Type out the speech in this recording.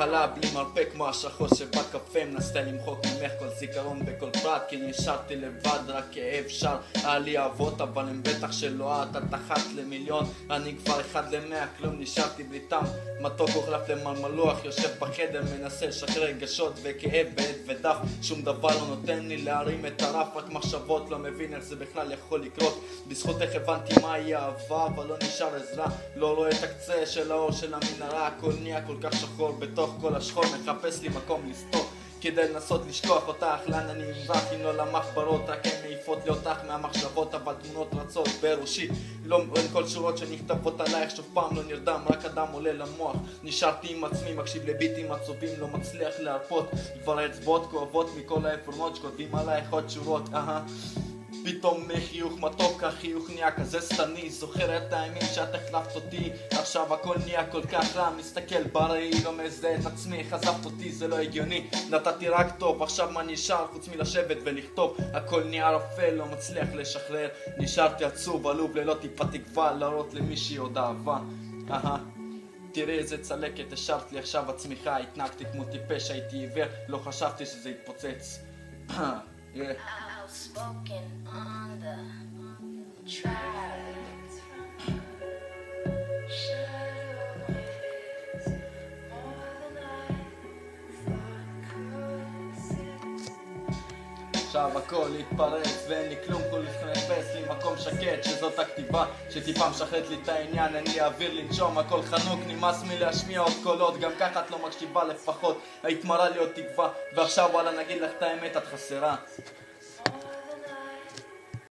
מחלה בלי מרפא כמו השחור שבקפה, מנסה למחוק ממך כל זיכרון וכל פרט, כי נשארתי לבד, רק כאב שר. היה לי אבות אבל הם בטח שלא את, את אחת למיליון, אני כבר אחד למאה, כלום נשארתי בלי טעם, מתוק הוחלף למרמלוח, יושב בחדר מנסה לשחרר רגשות וכאב בעט ודף, שום דבר לא נותן לי להרים את הרף, רק מחשבות, לא מבין איך זה בכלל יכול לקרות. בזכות איך הבנתי מהי אהבה, אבל לא נשאר עזרה, לא רואה את הקצה של האור של המנהרה, הכל נהיה כל כך שחור בתוך כל השחור, מחפש לי מקום לסתור כדי לנסות לשכוח אותך. לאן אני אמרח אם לא למחברות, רק הן מעיפות לי אותך מהמחשבות, אבל תמונות רצות בראשי, לא אין כל שורות שנכתבות עלייך, שוב פעם לא נרדם, רק אדם עולה למוח. נשארתי עם עצמי, מקשיב לביטים עצובים, לא מצליח להרפות, כבר האצבעות כואבות מכל העפרונות שכותבים עלייך עוד שורות. פתאום חיוך מתוק, החיוך נהיה כזה סתני, זוכר את הימים שאת החלפת אותי, עכשיו הכל נהיה כל כך רע, מסתכל בראי, לא מזהה את עצמי, חזבת אותי, זה לא הגיוני, נתתי רק טוב, עכשיו מה נשאר חוץ מלשבת ולכתוב, הכל נהיה רפה, לא מצליח לשחרר, נשארתי עצוב, עלוב ללא טיפה תקווה, להראות למישהי עוד אהבה. תראי איזה צלקת השארת לי עכשיו הצמיחה, התנהגתי כמו טיפש, הייתי עיוור, לא חשבתי שזה יתפוצץ. Outspoken on the track. Shadows more than I thought could exist. עכשיו הכל התפרץ ואין לי כלום, כל לחפש לי מקום שקט, שזאת הכתיבה שטיפה משחררת לי את העניין, אין לי אוויר לנשום, הכל חנוק, נמאס מלהשמיע עוד קולות, גם ככה את לא מקשיבה לפחות, היית מראה לי עוד תקווה, ועכשיו וואלה נגיד לך את האמת, את חסרה.